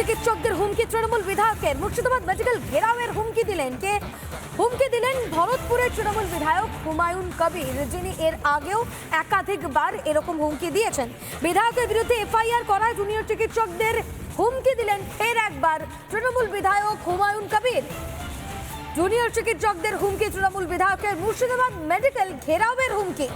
চিকিৎসকদের হুমকি তৃণমূল বিধায়কের। মুর্শিদাবাদ মেডিকেল ঘেরাওয়ের হুমকি দিলেন কে? হুমকি দিলেন ভরতপুরের তৃণমূল বিধায়ক হুমায়ুন কবির, যিনি এর আগেও একাধিকবার এরকম হুমকি দিয়েছেন। বিধায়কের বিরুদ্ধে এফআইআর করায় জুনিয়র চিকিৎসকদের হুমকি দিলেন ফের একবার তৃণমূল বিধায়ক হুমায়ুন কবির। জুনিয়র চিকিৎসকদের হুমকি তৃণমূল বিধায়কের, মুর্শিদাবাদ মেডিকেল ঘেরাওয়ের হুমকি।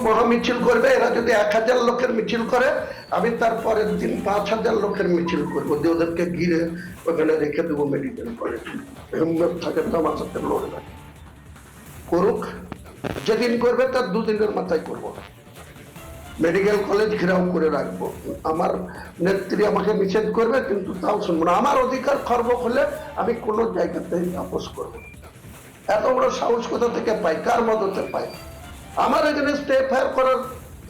মহা মিছিল করবে, এরা যদি 1000 লোকের মিছিল করে, আমি তারপরের দিন 5000 লোকের মিছিল করবো, দিয়ে ওদেরকে ঘিরে ওখানে রেখে দেবো মেডিকেল কলেজ। হিম্মত থাকে তো আমার সাথে লড়বে, করুক। যেদিন করবে তার 2 দিনের মাথায় করবো। মেডিকেল কলেজ ঘেরাও করে রাখবো। আমার নেত্রী আমাকে নিষেধ করবে, কিন্তু তাও শুনবো না। আমার অধিকার খর্ব হলে আমি কোনো জায়গাতে আপোষ করবো। এত বড় সাহস কোথা থেকে পাই? কার মদতে পাই? আমার এখানে এফআইআর করার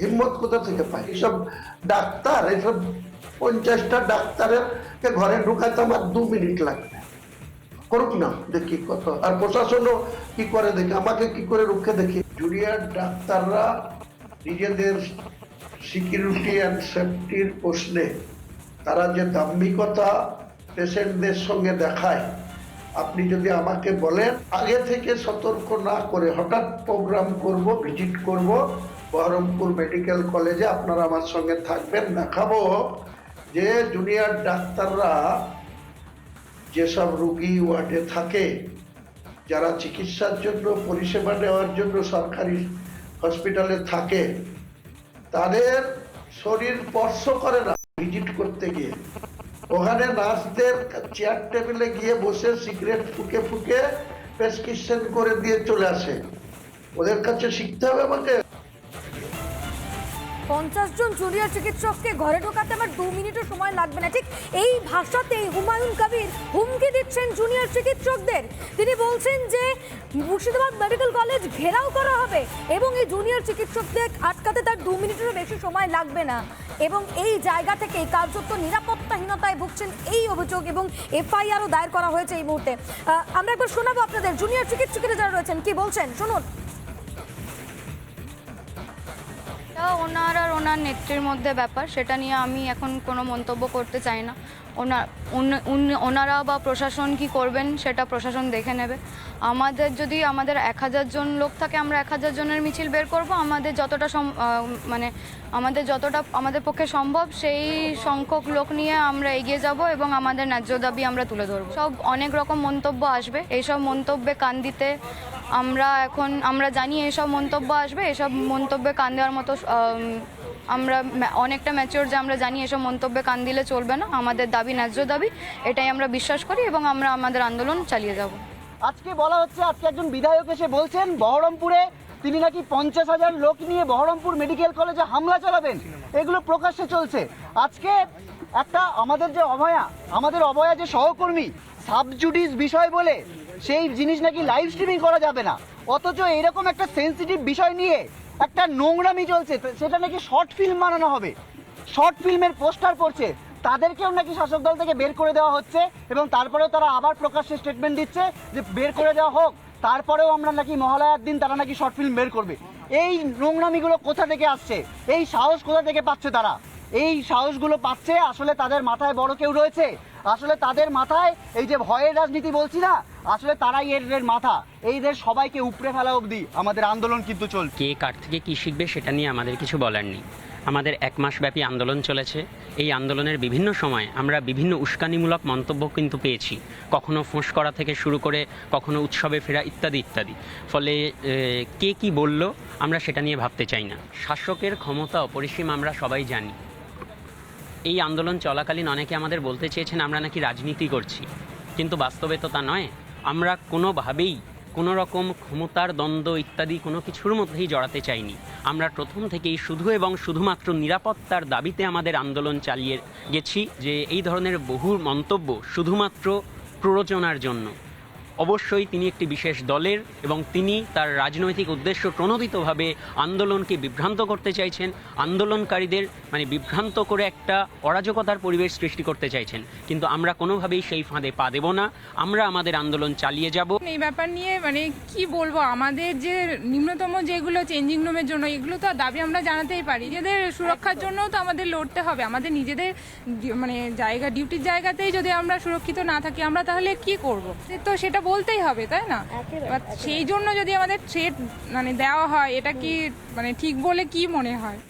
হিম্মত কোথা থেকে পাই? এসব ডাক্তার, এসব 50টা ডাক্তারের ঘরে ঢুকাতে আমার 2 মিনিট লাগবে। করুক না, দেখি কত। আর প্রশাসনও কি করে দেখি, আমাকে কি করে রুখে দেখি। জুনিয়র ডাক্তাররা নিজেদের সিকিউরিটি অ্যান্ড সেফটির প্রশ্নে তারা যে দাম্ভিকতা পেশেন্টদের সঙ্গে দেখায়, আপনি যদি আমাকে বলেন আগে থেকে সতর্ক না করে হঠাৎ প্রোগ্রাম করব, ভিজিট করব বহরমপুর মেডিকেল কলেজে, আপনারা আমার সঙ্গে থাকবেন, দেখাবো যে জুনিয়র ডাক্তাররা যেসব রোগী ওয়ার্ডে থাকে, যারা চিকিৎসার জন্য পরিষেবা নেওয়ার জন্য সরকারি হসপিটালে থাকে, তাদের শরীর স্পর্শ করে না ভিজিট করতে গিয়ে। ওখানে নার্সদের চেয়ার টেবিলে গিয়ে বসে সিগারেট ফুকে ফুকে প্রেসক্রিপশন করে দিয়ে চলে আসে। ওদের কাছে শিখতে হবে আমাকে। 50 জন জুনিয়র চিকিৎসককে ঘরে ঢোকাতে আমার 2 মিনিটও সময় লাগবে না, ঠিক এই ভাষাতেই হুমায়ুন কবির হুমকি দিচ্ছেন জুনিয়র চিকিৎসকদের। তিনি বলছেন যে মুর্শিদাবাদ মেডিকেল কলেজ ঘেরাও করা হবে এবং এই জুনিয়র চিকিৎসকদের আটকাতে তার 2 মিনিটেরও বেশি সময় লাগবে না। এবং এই জায়গা থেকে কার্যত নিরাপত্তাহীনতায় ভুগছেন এই অভিযোগ, এবং এফআইআরও দায়ের করা হয়েছে এই মুহূর্তে। আমরা একবার শোনাবো আপনাদের জুনিয়র চিকিৎসকেরা যারা রয়েছেন কি বলছেন, শুনুন। ওনার আর ওনার নেত্রীর মধ্যে ব্যাপার, সেটা নিয়ে আমি এখন কোনো মন্তব্য করতে চাই না। ওনারা বা প্রশাসন কি করবেন সেটা প্রশাসন দেখে নেবে। আমাদের যদি 1000 জন লোক থাকে, আমরা 1000 জনের মিছিল বের করব। আমাদের যতটা আমাদের পক্ষে সম্ভব সেই সংখ্যক লোক নিয়ে আমরা এগিয়ে যাব এবং আমাদের ন্যায্য দাবি আমরা তুলে ধরব। সব অনেক রকম মন্তব্য আসবে, এইসব মন্তব্যে কান দিতে আমরা জানি এইসব মন্তব্য আসবে। এসব মন্তব্যে কান দেওয়ার মতো আমরা অনেকটা ম্যাচিওর, যে আমরা জানি এসব মন্তব্যে কান দিলে চলবে না। আমাদের দাবি ন্যায্য দাবি, এটাই আমরা বিশ্বাস করি এবং আমরা আমাদের আন্দোলন চালিয়ে যাব। আজকে বলা হচ্ছে, আজকে একজন বিধায়ক এসে বলছেন বহরমপুরে তিনি নাকি 50,000 লোক নিয়ে বহরমপুর মেডিকেল কলেজে হামলা চালাবেন। এগুলো প্রকাশ্যে চলছে। আজকে একটা আমাদের অভয়া যে সহকর্মী, সাবজুডিস বিষয় বলে সেই জিনিস নাকি লাইভ স্ট্রিমিং করা যাবে না, অথচ এরকম একটা সেন্সিটিভ বিষয় নিয়ে একটা নোংরামি চলছে, সেটা নাকি শর্ট ফিল্ম বানানো হবে। শর্ট ফিল্মের পোস্টার পড়ছে, তাদেরকেও নাকি শাসক দল থেকে বের করে দেওয়া হচ্ছে এবং তারপরেও তারা আবার প্রকাশ্যে স্টেটমেন্ট দিচ্ছে যে বের করে দেওয়া হোক, তারপরেও আমরা নাকি মহালয়ার দিন তারা নাকি শর্ট ফিল্ম বের করবে। এই নোংরামিগুলো কোথা থেকে আসছে? এই সাহস কোথা থেকে পাচ্ছে তারা? এই সাহসগুলো পাচ্ছে আসলে তাদের মাথায় বড় কেউ রয়েছে। আসলে তাদের মাথায় এই যে ভয়ের রাজনীতি বলছি না, আসলে তারাই এর মাথা। এইদের সবাইকে উপড়ে ফেলা অবধি আমাদের আন্দোলন কিন্তু চলছে। কে কার থেকে কি শিখবে সেটা নিয়ে আমাদের কিছু বলার নেই। আমাদের 1 মাসব্যাপী আন্দোলন চলেছে। এই আন্দোলনের বিভিন্ন সময় আমরা বিভিন্ন উস্কানিমূলক মন্তব্য কিন্তু পেয়েছি, কখনো ফোঁস করা থেকে শুরু করে কখনো উৎসবে ফেরা ইত্যাদি ইত্যাদি। ফলে কে কি বলল আমরা সেটা নিয়ে ভাবতে চাই না। শাসকের ক্ষমতা অপরিসীম আমরা সবাই জানি। এই আন্দোলন চলাকালীন অনেকে আমাদের বলতে চেয়েছেন আমরা নাকি রাজনীতি করছি, কিন্তু বাস্তবে তো তা নয়। আমরা কোনোভাবেই কোনো রকম ক্ষমতার দ্বন্দ্ব ইত্যাদি কোনো কিছুর মধ্যেই জড়াতে চাইনি। আমরা প্রথম থেকেই শুধু এবং শুধুমাত্র নিরাপত্তার দাবিতে আমাদের আন্দোলন চালিয়ে গেছি, যে এই ধরনের বহু মন্তব্য শুধুমাত্র প্ররোচনার জন্য, অবশ্যই তিনি একটি বিশেষ দলের এবং তিনি তার রাজনৈতিক উদ্দেশ্য প্রণোদিতভাবে আন্দোলনকে বিভ্রান্ত করতে চাইছেন, আন্দোলনকারীদের বিভ্রান্ত করে একটা অরাজকতার পরিবেশ সৃষ্টি করতে চাইছেন। কিন্তু আমরা কোনোভাবেই সেই ফাঁদে পা দেব না, আমরা আমাদের আন্দোলন চালিয়ে যাব। এই ব্যাপার নিয়ে কি বলবো, আমাদের যে নিম্নতম যেগুলো চেঞ্জিং রুমের জন্য এগুলো তো দাবি আমরা জানাতেই পারি, নিজেদের সুরক্ষার জন্যও তো আমাদের লড়তে হবে। আমাদের নিজেদের ডিউটির জায়গাতেই যদি আমরা সুরক্ষিত না থাকি আমরা তাহলে কি করব, তো সেটা বলতেই হবে, তাই না? সেই জন্য যদি আমাদের থ্রেট দেওয়া হয়, এটা কি ঠিক বলে কি মনে হয়?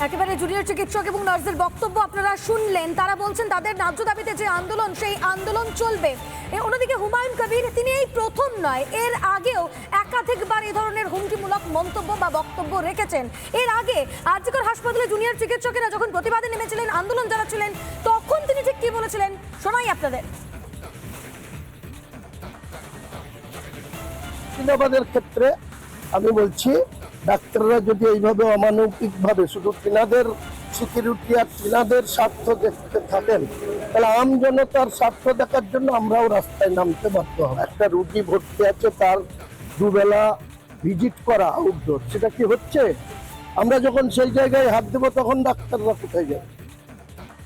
একেবারে জুনিয়র চিকিৎসক এবং নার্সদের বক্তব্য আপনারা শুনলেন। তারা বলছেন তাদের ন্যায্য দাবিতে যে আন্দোলন, সেই আন্দোলন চলবে। অন্যদিকে হুমায়ুন কবির তিনি এই প্রথম নয়, এর আগেও একাধিকবার এই ধরনের হুমকিমূলক মন্তব্য বা বক্তব্য রেখেছেন। এর আগে আরজিকর হাসপাতালে জুনিয়র চিকিৎসকেরা যখন প্রতিবাদে নেমেছিলেন, আন্দোলন চালাচ্ছিলেন, তখন তিনি ঠিক কি বলেছিলেন শোনাই আপনাদের। আমাদের ক্ষেত্রে আমি বলছি, ডাক্তাররা যদি এইভাবে অমানবিকভাবে শুধু তিনাদের সিকিউরিটি আর তিনাদের স্বার্থ দেখতে থাকেন, তাহলে আম জনতার স্বার্থ দেখার জন্য আমরাও রাস্তায় নামতে বাধ্য হব। একটা রুগী ভর্তি আছে, তার দুবেলা ভিজিট করা আউটডোর, সেটা কি হচ্ছে? আমরা যখন সেই জায়গায় হাত দেবো তখন ডাক্তাররা কোথায় যায়?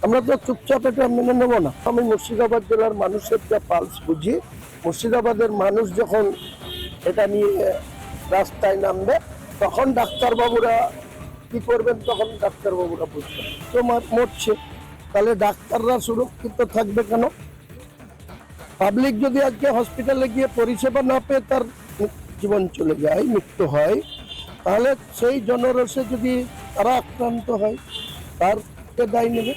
আমরা তো চুপচাপ এটা মেনে নেব না। আমি মুর্শিদাবাদ জেলার মানুষের যা পালস বুঝি, মুর্শিদাবাদের মানুষ যখন এটা নিয়ে রাস্তায় নামবে তখন ডাক্তারবাবুরা কি করবেন, তখন ডাক্তারবাবুরা বুঝবেন। তো মরছে, তাহলে ডাক্তাররা সুরক্ষিত থাকবে কেন? পাবলিক যদি আজকে হসপিটালে গিয়ে পরিষেবা না পেয়ে তার জীবন চলে যায়, মৃত্যু হয়, তাহলে সেই জনরসে যদি তারা আক্রান্ত হয় তার দায় নেবে।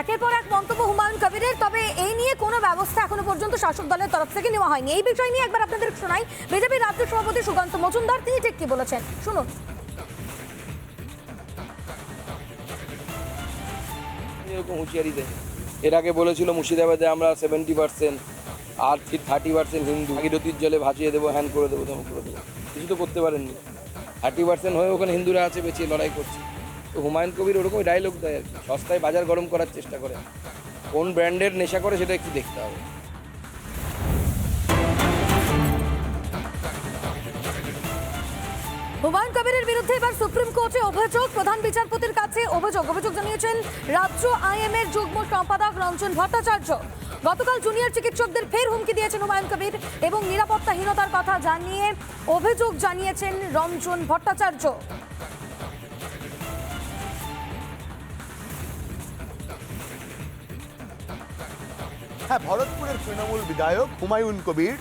একের পর এক মন্তব্য হুমায়ুন কবিরের, তবে এই নিয়ে কোনো ব্যবস্থা এখনো পর্যন্ত শাসক দলের তরফ থেকে নেওয়া হয়নি। এই বিষয় নিয়ে একবার আপনাদের শোনাই বিজেপি রাজ্য সভাপতি সুকান্ত মজুমদার, তিনি ঠিক কি বলেছেন শুনুন। হুঁশিয়ারি দেয়, এর আগে বলেছিল মুর্শিদাবাদে আমরা 70% আর 30% হিন্দু, ভাগীরথীর জলে ভাসিয়ে দেবো, হ্যান করে দেবো, তেমন করে দেবো। কিছু তো করতে পারেননি। 30% হয়ে ওখানে হিন্দুরা আছে, বেঁচে লড়াই করছে। তো হুমায়ুন কবির ওরকমই ডায়লগ দেয় আর কি, সস্তায় বাজার গরম করার চেষ্টা করে। কোন ব্র্যান্ডের নেশা করে সেটা একটু দেখতে হবে। হুমায়ুন কবিরের বিরুদ্ধে এবার সুপ্রিম কোর্টে অভিযোগ, প্রধান বিচারপতির কাছে অভিযোগ জানিয়েছেন রাজ্য আইএমএর যুগ্ম সম্পাদক রঞ্জন ভট্টাচার্য। গতকাল জুনিয়র চিকিৎসকদের ফের হুমকি দিয়েছেন হুমায়ুন কবির এবং নিরাপত্তাহীনতার কথা জানিয়ে অভিযোগ জানিয়েছেন রঞ্জন ভট্টাচার্য। হ্যাঁ, ভরতপুরের তৃণমূল বিধায়ক হুমায়ুন কবির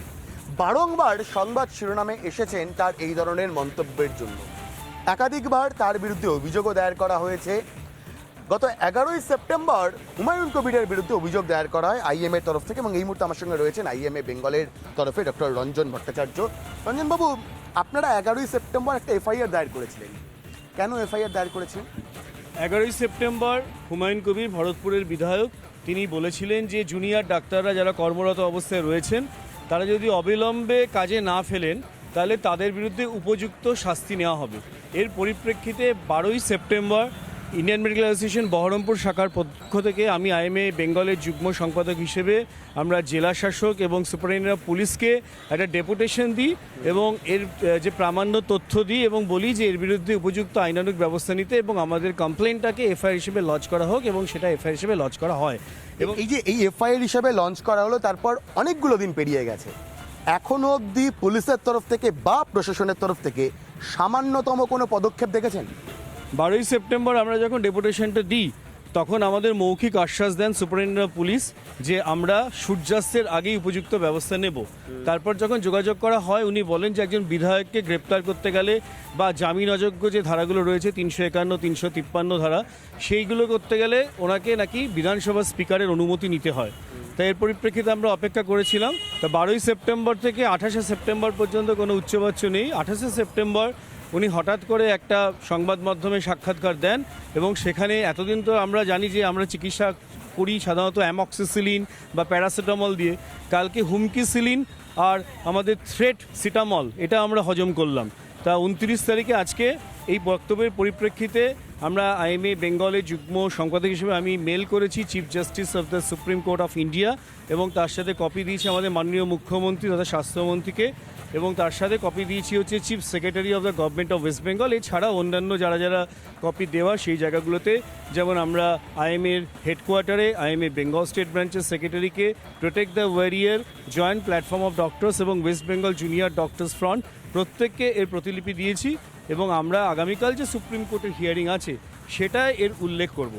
বারংবার সংবাদ শিরোনামে এসেছেন তার এই ধরনের মন্তব্যের জন্য। একাধিকবার তার বিরুদ্ধে অভিযোগও দায়ের করা হয়েছে। গত 11ই সেপ্টেম্বর হুমায়ুন কবিরের বিরুদ্ধে অভিযোগ দায়ের করা হয় আইএমএর তরফ থেকে, এবং এই মুহূর্তে আমার সঙ্গে রয়েছেন আইএমএ বেঙ্গলের তরফে ডক্টর রঞ্জন ভট্টাচার্য। রঞ্জনবাবু, আপনারা 11ই সেপ্টেম্বর একটা এফআইআর দায়ের করেছিলেন, কেন এফআইআর দায়ের করেছেন? 11ই সেপ্টেম্বর হুমায়ুন কবির ভরতপুরের বিধায়ক, তিনি বলেছিলেন যে জুনিয়র ডাক্তাররা যারা কর্মরত অবস্থায় রয়েছেন তারা যদি অবিলম্বে কাজে না ফেলেন তাহলে তাদের বিরুদ্ধে উপযুক্ত শাস্তি নেওয়া হবে। এর পরিপ্রেক্ষিতে 12ই September Indian medical association Baharampur শাখার পক্ষ থেকে আমি আইএমএ বেঙ্গলের যুগ্ম সম্পাদক হিসেবে আমরা জেলা শাসক এবং সুপারিনটেন্ডেন্ট অফ পুলিশকে একটা ডেপুটেশন দিই এবং এর যে প্রামাণ্য তথ্য দিই এবং বলি যে এর বিরুদ্ধে উপযুক্ত আইনানুগ ব্যবস্থা নিতে এবং আমাদের কমপ্লেনটাকে এফআইআর হিসেবে লঞ্চ করা হোক, এবং সেটা এফআইআর হিসেবে লঞ্চ করা হয়। এবং এই যে এই এফআইআর হিসেবে লঞ্চ করা হলো, তারপর অনেকগুলো দিন পেরিয়ে গেছে, এখনো অবধি পুলিশের তরফ থেকে বা প্রশাসনের তরফ থেকে সামান্যতম কোনো পদক্ষেপ দেখেছেন? 12ই সেপ্টেম্বর আমরা যখন ডেপুটেশনটা দিই তখন আমাদের মৌখিক আশ্বাস দেন সুপারিনটেন্ডেন্ট অফ পুলিশ যে আমরা সূর্যাস্তের আগেই উপযুক্ত ব্যবস্থা নেব। তারপর যখন যোগাযোগ করা হয় উনি বলেন যে একজন বিধায়ককে গ্রেপ্তার করতে গেলে বা জামিন অযোগ্য যে ধারাগুলো রয়েছে 351, 353 ধারা, সেইগুলো করতে গেলে ওনাকে নাকি বিধানসভার স্পিকারের অনুমতি নিতে হয়। তাই এর পরিপ্রেক্ষিতে আমরা অপেক্ষা করেছিলাম। তা 12ই সেপ্টেম্বর থেকে 28শে সেপ্টেম্বর পর্যন্ত কোনো উচ্চবাচ্য নেই। 28শে সেপ্টেম্বর উনি হঠাৎ করে একটা সংবাদ মাধ্যমে সাক্ষাৎকার দেন এবং সেখানে এতদিন তো আমরা জানি যে আমরা চিকিৎসা করি সাধারণত অ্যামক্সিসিলিন বা প্যারাসিটামল দিয়ে, কালকে হুমকিসিলিন আর আমাদের থ্রেট সিটামল এটা আমরা হজম করলাম। তা 29 তারিখে আজকে এই বক্তব্যের পরিপ্রেক্ষিতে আমরা আইএমএ বেঙ্গলের যুগ্ম সম্পাদক হিসেবে আমি মেল করেছি chief justice of the supreme court of India এবং তার সাথে কপি দিয়েছি আমাদের মাননীয় মুখ্যমন্ত্রী তথা স্বাস্থ্যমন্ত্রীকে এবং তার সাথে কপি দিয়েছি হচ্ছে chief secretary of the government of West Bengal. এছাড়া অন্যান্য যারা যারা কপি দেওয়া সেই জায়গাগুলোতে, যেমন আমরা আইএমএর হেডকোয়ার্টারে আইএমএ বেঙ্গল স্টেট ব্রাঞ্চের সেক্রেটারিকে, protect the warrior, joint platform of doctors এবং West Bengal junior doctors front প্রত্যেককে এর প্রতিলিপি দিয়েছি এবং আমরা আগামীকাল যে সুপ্রিম কোর্টের হিয়ারিং আছে সেটা এর উল্লেখ করব।